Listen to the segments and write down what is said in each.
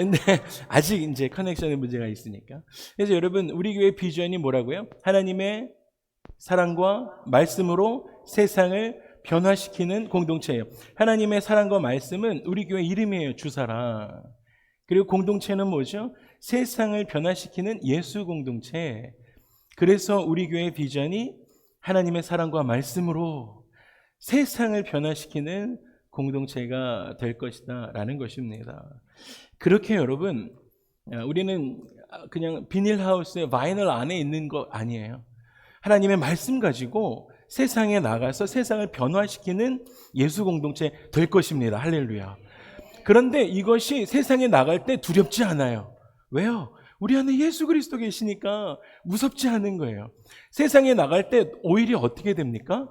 근데 아직 이제 커넥션에 문제가 있으니까. 그래서 여러분, 우리 교회 비전이 뭐라고요? 하나님의 사랑과 말씀으로 세상을 변화시키는 공동체예요. 하나님의 사랑과 말씀은 우리 교회 이름이에요. 주사랑. 그리고 공동체는 뭐죠? 세상을 변화시키는 예수 공동체. 그래서 우리 교회 비전이 하나님의 사랑과 말씀으로 세상을 변화시키는 공동체가 될 것이다 라는 것입니다. 그렇게 여러분, 우리는 그냥 비닐하우스에 바이널 안에 있는 거 아니에요. 하나님의 말씀 가지고 세상에 나가서 세상을 변화시키는 예수 공동체 될 것입니다. 할렐루야. 그런데 이것이 세상에 나갈 때 두렵지 않아요. 왜요? 우리 안에 예수 그리스도 계시니까 무섭지 않은 거예요. 세상에 나갈 때 오히려 어떻게 됩니까?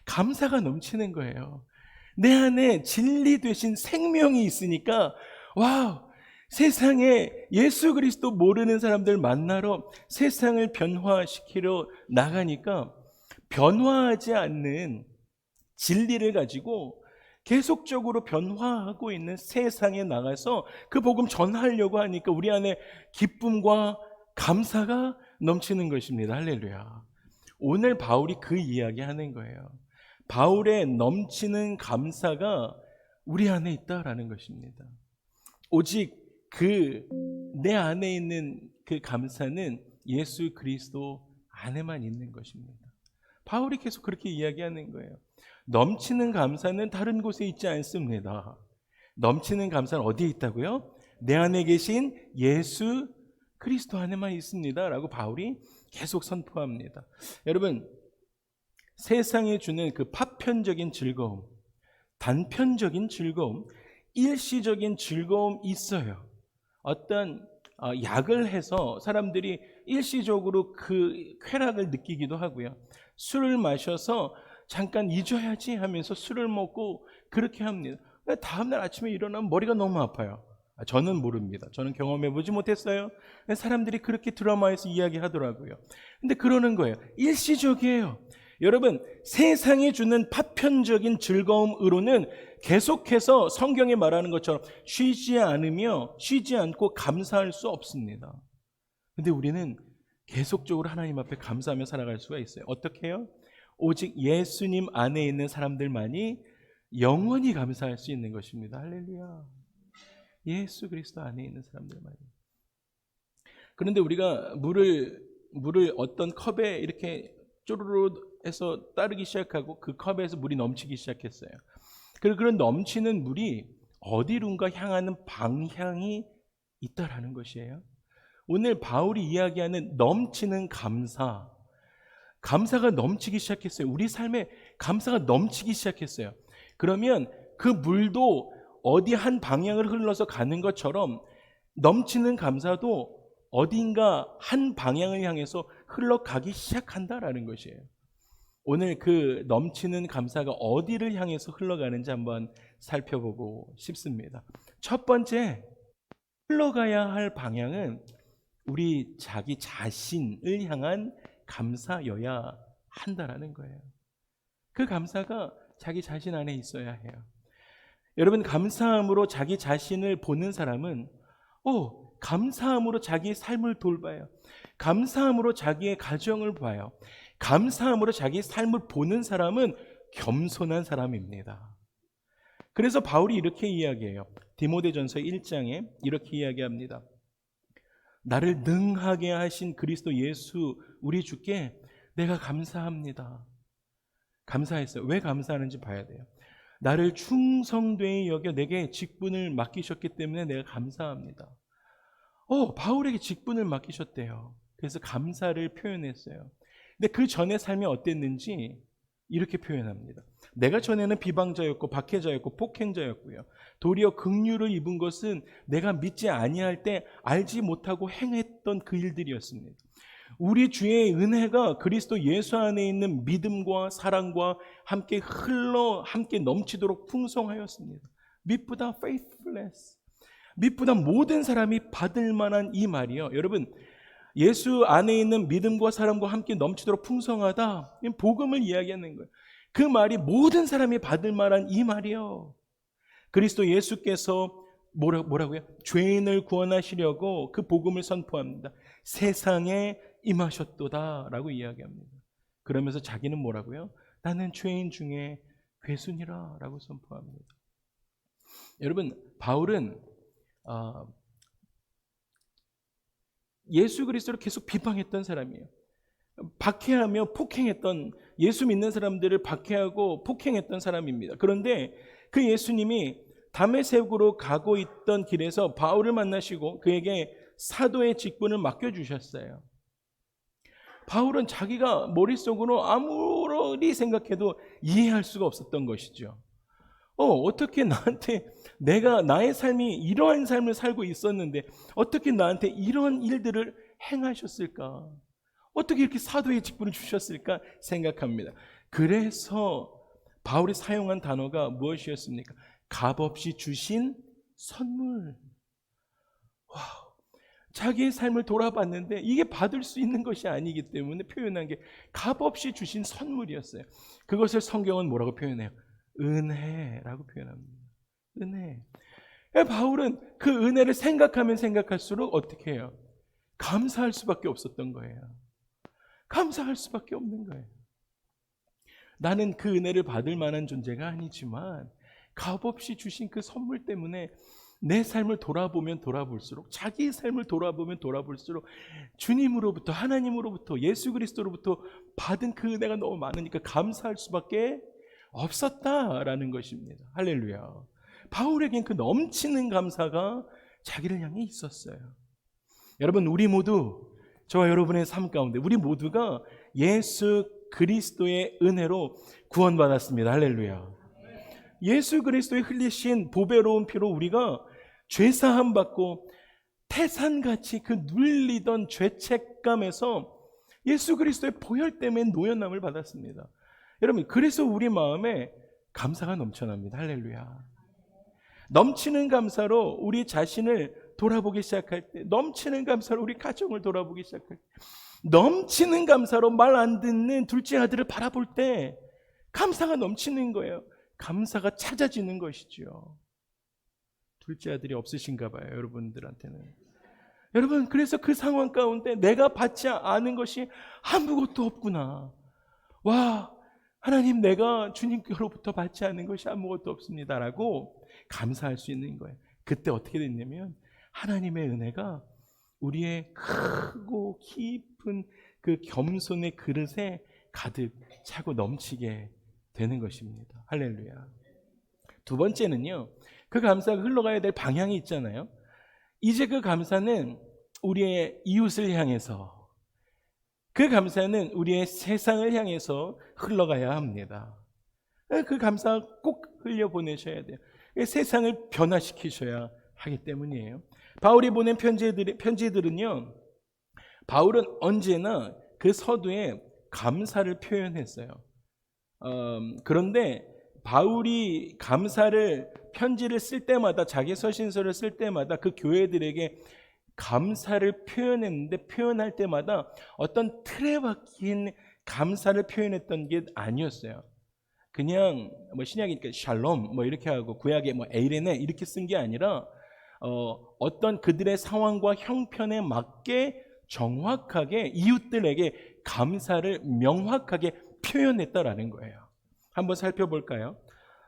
감사가 넘치는 거예요. 내 안에 진리 되신 생명이 있으니까 와우, 세상에 예수 그리스도 모르는 사람들 만나러 세상을 변화시키러 나가니까 변화하지 않는 진리를 가지고 계속적으로 변화하고 있는 세상에 나가서 그 복음 전하려고 하니까 우리 안에 기쁨과 감사가 넘치는 것입니다. 할렐루야. 오늘 바울이 그 이야기 하는 거예요. 바울의 넘치는 감사가 우리 안에 있다라는 것입니다. 오직 내 안에 있는 그 감사는 예수 그리스도 안에만 있는 것입니다. 바울이 계속 그렇게 이야기하는 거예요. 넘치는 감사는 다른 곳에 있지 않습니다. 넘치는 감사는 어디에 있다고요? 내 안에 계신 예수 그리스도 안에만 있습니다 라고 바울이 계속 선포합니다. 여러분, 세상에 주는 그 파편적인 즐거움, 단편적인 즐거움, 일시적인 즐거움 있어요. 어떤 약을 해서 사람들이 일시적으로 그 쾌락을 느끼기도 하고요. 술을 마셔서 잠깐 잊어야지 하면서 술을 먹고 그렇게 합니다. 다음날 아침에 일어나면 머리가 너무 아파요. 저는 모릅니다. 저는 경험해보지 못했어요. 사람들이 그렇게 드라마에서 이야기하더라고요. 근데 그러는 거예요. 일시적이에요. 여러분, 세상이 주는 파편적인 즐거움으로는 계속해서 성경에 말하는 것처럼 쉬지 않고 감사할 수 없습니다. 근데 우리는 계속적으로 하나님 앞에 감사하며 살아갈 수가 있어요. 어떻게 해요? 오직 예수님 안에 있는 사람들만이 영원히 감사할 수 있는 것입니다. 할렐루야. 예수 그리스도 안에 있는 사람들만이. 그런데 우리가 물을 어떤 컵에 이렇게 쪼르르 해서 따르기 시작하고 그 컵에서 물이 넘치기 시작했어요. 그리고 그런 넘치는 물이 어디론가 향하는 방향이 있다라는 것이에요. 오늘 바울이 이야기하는 넘치는 감사가 넘치기 시작했어요. 우리 삶에 감사가 넘치기 시작했어요. 그러면 그 물도 어디 한 방향을 흘러서 가는 것처럼 넘치는 감사도 어딘가 한 방향을 향해서 흘러가기 시작한다라는 것이에요. 오늘 그 넘치는 감사가 어디를 향해서 흘러가는지 한번 살펴보고 싶습니다. 첫 번째, 흘러가야 할 방향은 우리 자기 자신을 향한 감사여야 한다라는 거예요. 그 감사가 자기 자신 안에 있어야 해요. 여러분, 감사함으로 자기 자신을 보는 사람은 감사함으로 자기의 삶을 돌봐요. 감사함으로 자기의 가정을 봐요. 감사함으로 자기의 삶을 보는 사람은 겸손한 사람입니다. 그래서 바울이 이렇게 이야기해요. 디모데전서 1장에 이렇게 이야기합니다. 나를 능하게 하신 그리스도 예수 우리 주께 내가 감사합니다. 감사했어요. 왜 감사하는지 봐야 돼요. 나를 충성되이 여겨 내게 직분을 맡기셨기 때문에 내가 감사합니다. 바울에게 직분을 맡기셨대요. 그래서 감사를 표현했어요. 근데 그 전의 삶이 어땠는지 이렇게 표현합니다. 내가 전에는 비방자였고 박해자였고 폭행자였고요. 도리어 긍휼을 입은 것은 내가 믿지 아니할 때 알지 못하고 행했던 그 일들이었습니다. 우리 주의 은혜가 그리스도 예수 안에 있는 믿음과 사랑과 함께 함께 넘치도록 풍성하였습니다. 믿보다 faithfulness, 믿보다 모든 사람이 받을 만한 이 말이요. 여러분, 예수 안에 있는 믿음과 사랑과 함께 넘치도록 풍성하다, 복음을 이야기하는 거예요. 그 말이 모든 사람이 받을 만한 이 말이요. 그리스도 예수께서 뭐라고요? 죄인을 구원하시려고 그 복음을 선포합니다. 세상에 임하셨도다 라고 이야기합니다. 그러면서 자기는 뭐라고요? 나는 죄인 중에 괴순이라 라고 선포합니다. 여러분, 바울은 예수 그리스도를 계속 비방했던 사람이에요. 박해하며 폭행했던, 예수 믿는 사람들을 박해하고 폭행했던 사람입니다. 그런데 그 예수님이 다메섹으로 가고 있던 길에서 바울을 만나시고 그에게 사도의 직분을 맡겨주셨어요. 바울은 자기가 머릿속으로 아무리 생각해도 이해할 수가 없었던 것이죠. 어떻게 나한테, 내가 나의 삶이 이러한 삶을 살고 있었는데 어떻게 나한테 이런 일들을 행하셨을까? 어떻게 이렇게 사도의 직분을 주셨을까 생각합니다. 그래서 바울이 사용한 단어가 무엇이었습니까? 값없이 주신 선물. 자기의 삶을 돌아봤는데 이게 받을 수 있는 것이 아니기 때문에 표현한 게 값없이 주신 선물이었어요. 그것을 성경은 뭐라고 표현해요? 은혜라고 표현합니다. 은혜. 바울은 그 은혜를 생각하면 생각할수록 어떻게 해요? 감사할 수밖에 없었던 거예요. 감사할 수밖에 없는 거예요. 나는 그 은혜를 받을 만한 존재가 아니지만 값없이 주신 그 선물 때문에 내 삶을 돌아보면 돌아볼수록, 자기의 삶을 돌아보면 돌아볼수록 주님으로부터, 하나님으로부터, 예수 그리스도로부터 받은 그 은혜가 너무 많으니까 감사할 수밖에 없었다라는 것입니다. 할렐루야. 바울에겐 그 넘치는 감사가 자기를 향해 있었어요. 여러분, 우리 모두, 저와 여러분의 삶 가운데 우리 모두가 예수 그리스도의 은혜로 구원받았습니다. 할렐루야. 예수 그리스도의 흘리신 보배로운 피로 우리가 죄사함 받고 태산같이 그 눌리던 죄책감에서 예수 그리스도의 보혈 때문에 노연함을 받았습니다. 여러분, 그래서 우리 마음에 감사가 넘쳐납니다. 할렐루야. 넘치는 감사로 우리 자신을 돌아보기 시작할 때, 넘치는 감사로 우리 가정을 돌아보기 시작할 때, 넘치는 감사로 말 안 듣는 둘째 아들을 바라볼 때 감사가 넘치는 거예요. 감사가 찾아지는 것이죠. 둘째 아들이 없으신가 봐요, 여러분들한테는. 여러분, 그래서 그 상황 가운데 내가 받지 않은 것이 아무것도 없구나. 와, 하나님, 내가 주님께로부터 받지 않은 것이 아무것도 없습니다라고 감사할 수 있는 거예요. 그때 어떻게 됐냐면 하나님의 은혜가 우리의 크고 깊은 그 겸손의 그릇에 가득 차고 넘치게 되는 것입니다. 할렐루야. 두 번째는요, 그 감사가 흘러가야 될 방향이 있잖아요. 이제 그 감사는 우리의 이웃을 향해서, 그 감사는 우리의 세상을 향해서 흘러가야 합니다. 그 감사 꼭 흘려보내셔야 돼요. 세상을 변화시키셔야 하기 때문이에요. 바울이 보낸 편지들은요, 바울은 언제나 그 서두에 감사를 표현했어요. 그런데 바울이 감사를, 편지를 쓸 때마다, 자기 서신서를 쓸 때마다 그 교회들에게 감사를 표현했는데, 표현할 때마다 어떤 틀에 박힌 감사를 표현했던 게 아니었어요. 그냥 신약이니까 샬롬 이렇게 하고, 구약에 에이레네 이렇게 쓴 게 아니라 어떤 그들의 상황과 형편에 맞게 정확하게 이웃들에게 감사를 명확하게 표현했다라는 거예요. 한번 살펴볼까요?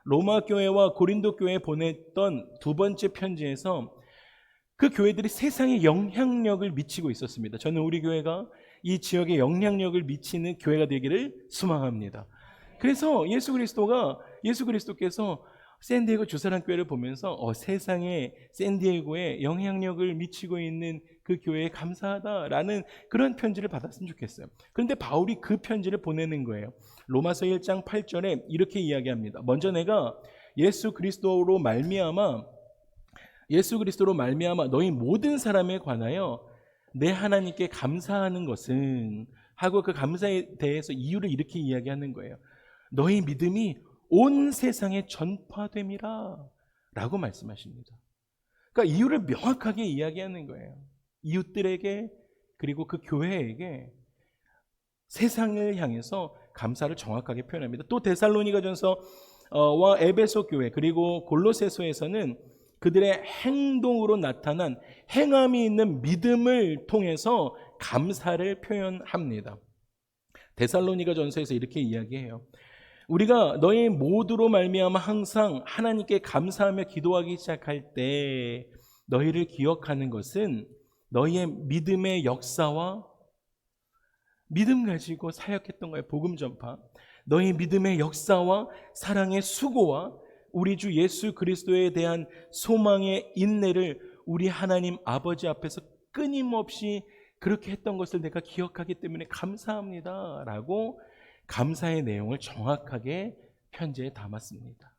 로마 교회와 고린도 교회에 보냈던 두 번째 편지에서 그 교회들이 세상에 영향력을 미치고 있었습니다. 저는 우리 교회가 이 지역에 영향력을 미치는 교회가 되기를 소망합니다. 그래서 예수 그리스도께서 샌디에고 주사랑교회를 보면서 세상에 샌디에고에 영향력을 미치고 있는 그 교회에 감사하다라는 그런 편지를 받았으면 좋겠어요. 그런데 바울이 그 편지를 보내는 거예요. 로마서 1장 8절에 이렇게 이야기합니다. 먼저 내가 예수 그리스도로 말미암아 너희 모든 사람에 관하여 내 하나님께 감사하는 것은, 하고 그 감사에 대해서 이유를 이렇게 이야기하는 거예요. 너희 믿음이 온 세상에 전파됨이라 라고 말씀하십니다. 그러니까 이유를 명확하게 이야기하는 거예요. 이웃들에게, 그리고 그 교회에게, 세상을 향해서 감사를 정확하게 표현합니다. 또 데살로니가전서와 에베소 교회, 그리고 골로새서에서는 그들의 행동으로 나타난 행함이 있는 믿음을 통해서 감사를 표현합니다. 데살로니가 전서에서 이렇게 이야기해요. 우리가 너희 모두로 말미암아 항상 하나님께 감사하며 기도하기 시작할 때 너희를 기억하는 것은 너희의 믿음의 역사와 믿음 가지고 사역했던 거예요. 복음 전파. 너희 믿음의 역사와 사랑의 수고와 우리 주 예수 그리스도에 대한 소망의 인내를 우리 하나님 아버지 앞에서 끊임없이 그렇게 했던 것을 내가 기억하기 때문에 감사합니다 라고 감사의 내용을 정확하게 편지에 담았습니다.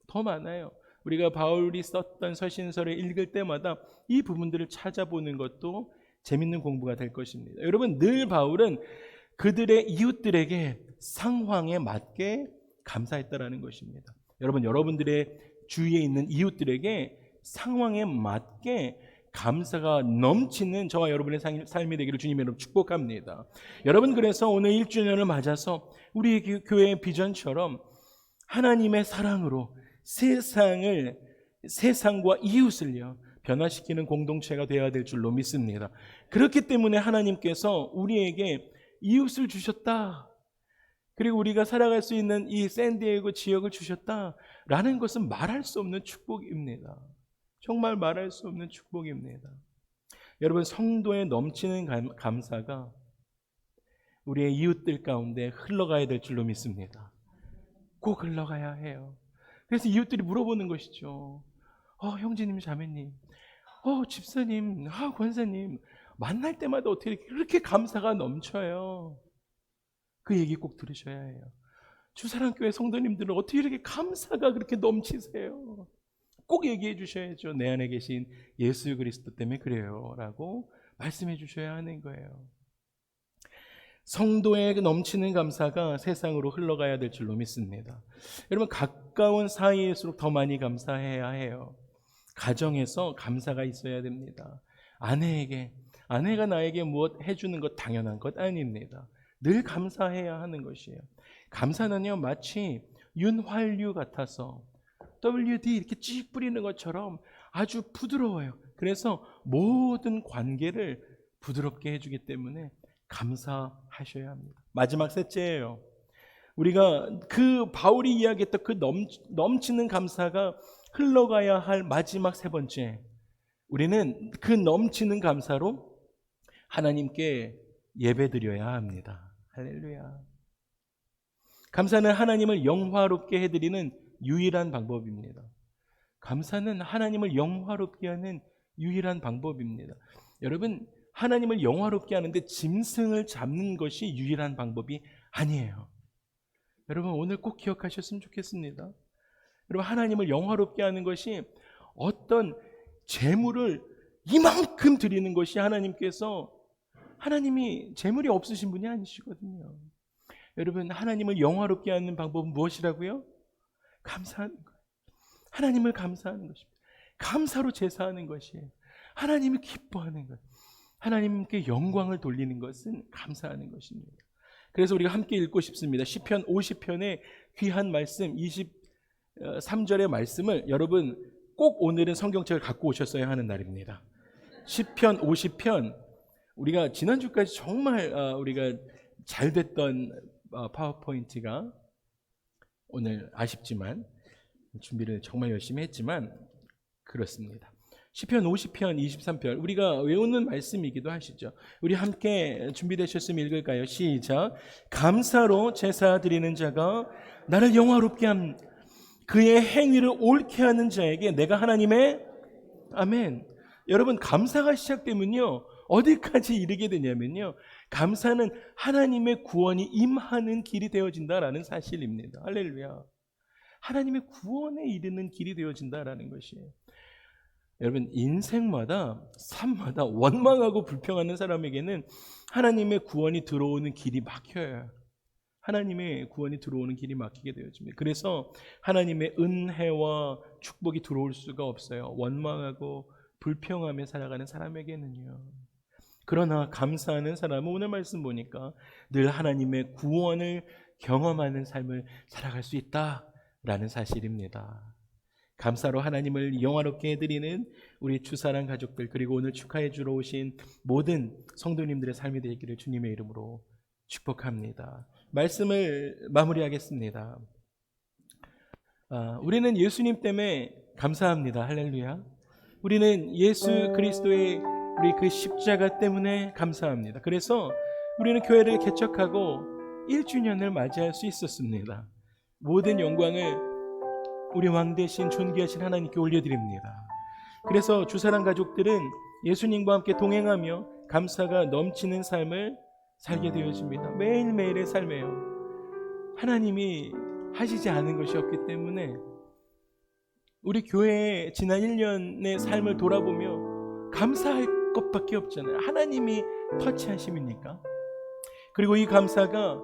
더 많아요. 우리가 바울이 썼던 서신서를 읽을 때마다 이 부분들을 찾아보는 것도 재밌는 공부가 될 것입니다. 여러분, 늘 바울은 그들의 이웃들에게 상황에 맞게 감사했다라는 것입니다. 여러분, 여러분들의 주위에 있는 이웃들에게 상황에 맞게 감사가 넘치는 저와 여러분의 삶이 되기를 주님의 이름으로 축복합니다. 여러분, 그래서 오늘 1주년을 맞아서 우리 교회의 비전처럼 하나님의 사랑으로 세상과 이웃을요 변화시키는 공동체가 되어야 될 줄로 믿습니다. 그렇기 때문에 하나님께서 우리에게 이웃을 주셨다, 그리고 우리가 살아갈 수 있는 이 샌디에고 지역을 주셨다라는 것은 말할 수 없는 축복입니다. 정말 말할 수 없는 축복입니다. 여러분, 성도에 넘치는 감사가 우리의 이웃들 가운데 흘러가야 될 줄로 믿습니다. 꼭 흘러가야 해요. 그래서 이웃들이 물어보는 것이죠. 형제님, 자매님, 집사님, 권사님, 만날 때마다 어떻게 그렇게 감사가 넘쳐요? 그 얘기 꼭 들으셔야 해요. 주사랑교회 성도님들은 어떻게 이렇게 감사가 그렇게 넘치세요? 꼭 얘기해 주셔야죠. 내 안에 계신 예수 그리스도 때문에 그래요 라고 말씀해 주셔야 하는 거예요. 성도의 넘치는 감사가 세상으로 흘러가야 될 줄로 믿습니다. 여러분, 가까운 사이일수록 더 많이 감사해야 해요. 가정에서 감사가 있어야 됩니다. 아내가 나에게 무엇 해주는 것 당연한 것 아닙니다. 늘 감사해야 하는 것이에요. 감사는요, 마치 윤활유 같아서 WD 이렇게 쭉 뿌리는 것처럼 아주 부드러워요. 그래서 모든 관계를 부드럽게 해주기 때문에 감사하셔야 합니다. 마지막 셋째예요. 우리가 그 바울이 이야기했던 그 넘치는 감사가 흘러가야 할 마지막 세 번째, 우리는 그 넘치는 감사로 하나님께 예배드려야 합니다. 할렐루야. 감사는 하나님을 영화롭게 해드리는 유일한 방법입니다. 감사는 하나님을 영화롭게 하는 유일한 방법입니다. 여러분, 하나님을 영화롭게 하는데 짐승을 잡는 것이 유일한 방법이 아니에요. 여러분, 오늘 꼭 기억하셨으면 좋겠습니다. 여러분, 하나님을 영화롭게 하는 것이 어떤 재물을 이만큼 드리는 것이 하나님이 재물이 없으신 분이 아니시거든요. 여러분, 하나님을 영화롭게 하는 방법은 무엇이라고요? 감사하는 거예요. 하나님을 감사하는 것입니다. 감사로 제사하는 것이에요. 하나님이 기뻐하는 것, 하나님께 영광을 돌리는 것은 감사하는 것입니다. 그래서 우리가 함께 읽고 싶습니다. 시편 50편의 귀한 말씀 23절의 말씀을 여러분 꼭 오늘은 성경책을 갖고 오셨어야 하는 날입니다. 시편 50편, 우리가 지난주까지 정말 우리가 잘 됐던 파워포인트가 오늘 아쉽지만 준비를 정말 열심히 했지만 그렇습니다. 시편 50편 23편 우리가 외우는 말씀이기도 하시죠. 우리 함께 준비되셨으면 읽을까요? 시작. 감사로 제사 드리는 자가 나를 영화롭게 함, 그의 행위를 옳게 하는 자에게 내가 하나님의 아멘. 여러분, 감사가 시작되면요 어디까지 이르게 되냐면요, 감사는 하나님의 구원이 임하는 길이 되어진다라는 사실입니다. 할렐루야. 하나님의 구원에 이르는 길이 되어진다라는 것이에요. 여러분, 인생마다 삶마다 원망하고 불평하는 사람에게는 하나님의 구원이 들어오는 길이 막혀요. 하나님의 구원이 들어오는 길이 막히게 되어집니다. 그래서 하나님의 은혜와 축복이 들어올 수가 없어요. 원망하고 불평하며 살아가는 사람에게는요. 그러나 감사하는 사람은 오늘 말씀 보니까 늘 하나님의 구원을 경험하는 삶을 살아갈 수 있다라는 사실입니다. 감사로 하나님을 영화롭게 해드리는 우리 주사랑 가족들, 그리고 오늘 축하해 주러 오신 모든 성도님들의 삶이 되기를 주님의 이름으로 축복합니다. 말씀을 마무리하겠습니다. 우리는 예수님 때문에 감사합니다. 할렐루야. 우리는 예수 그리스도의 우리 그 십자가 때문에 감사합니다. 그래서 우리는 교회를 개척하고 1주년을 맞이할 수 있었습니다. 모든 영광을 우리 왕 대신 존귀하신 하나님께 올려드립니다. 그래서 주사랑 가족들은 예수님과 함께 동행하며 감사가 넘치는 삶을 살게 되어집니다. 매일매일의 삶이에요. 하나님이 하시지 않은 것이 없기 때문에 우리 교회의 지난 1년의 삶을 돌아보며 감사할 것밖에 없잖아요. 하나님이 터치하심이니까. 그리고 이 감사가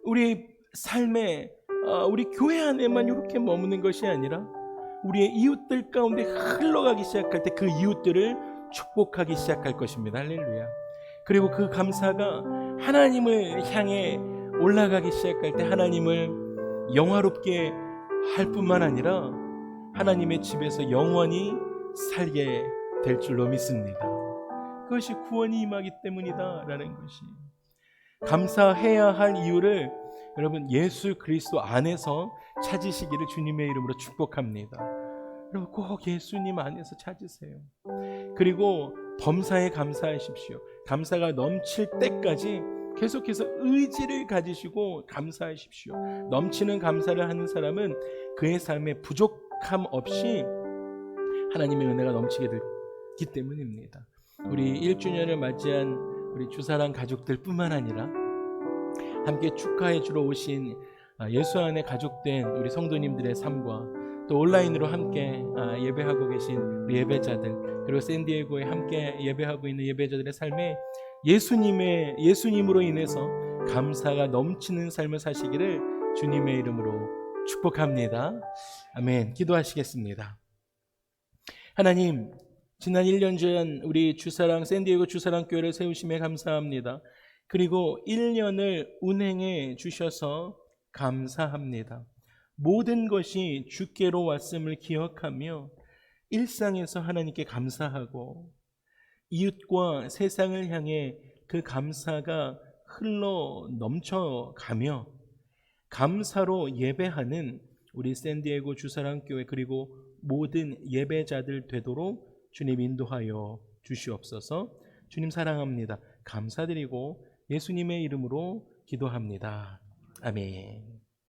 우리 삶에 우리 교회 안에만 이렇게 머무는 것이 아니라 우리의 이웃들 가운데 흘러가기 시작할 때 그 이웃들을 축복하기 시작할 것입니다. 할렐루야. 그리고 그 감사가 하나님을 향해 올라가기 시작할 때 하나님을 영화롭게 할 뿐만 아니라 하나님의 집에서 영원히 살게 될 줄로 믿습니다. 그것이 구원이 임하기 때문이다 라는 것이, 감사해야 할 이유를 여러분 예수 그리스도 안에서 찾으시기를 주님의 이름으로 축복합니다. 여러분 꼭 예수님 안에서 찾으세요. 그리고 범사에 감사하십시오. 감사가 넘칠 때까지 계속해서 의지를 가지시고 감사하십시오. 넘치는 감사를 하는 사람은 그의 삶에 부족함 없이 하나님의 은혜가 넘치게 되기 때문입니다. 우리 1주년을 맞이한 우리 주사랑 가족들 뿐만 아니라 함께 축하해 주러 오신 예수 안에 가족된 우리 성도님들의 삶과 또 온라인으로 함께 예배하고 계신 우리 예배자들, 그리고 샌디에고에 함께 예배하고 있는 예배자들의 삶에 예수님으로 인해서 감사가 넘치는 삶을 사시기를 주님의 이름으로 축복합니다. 아멘. 기도하시겠습니다. 하나님, 지난 1년 전 우리 주사랑 샌디에고 주사랑 교회를 세우심에 감사합니다. 그리고 1년을 운행해 주셔서 감사합니다. 모든 것이 주께로 왔음을 기억하며 일상에서 하나님께 감사하고 이웃과 세상을 향해 그 감사가 흘러 넘쳐가며 감사로 예배하는 우리 샌디에고 주사랑 교회 그리고 모든 예배자들 되도록 주님 인도하여 주시옵소서. 주님 사랑합니다. 감사드리고 예수님의 이름으로 기도합니다. 아멘.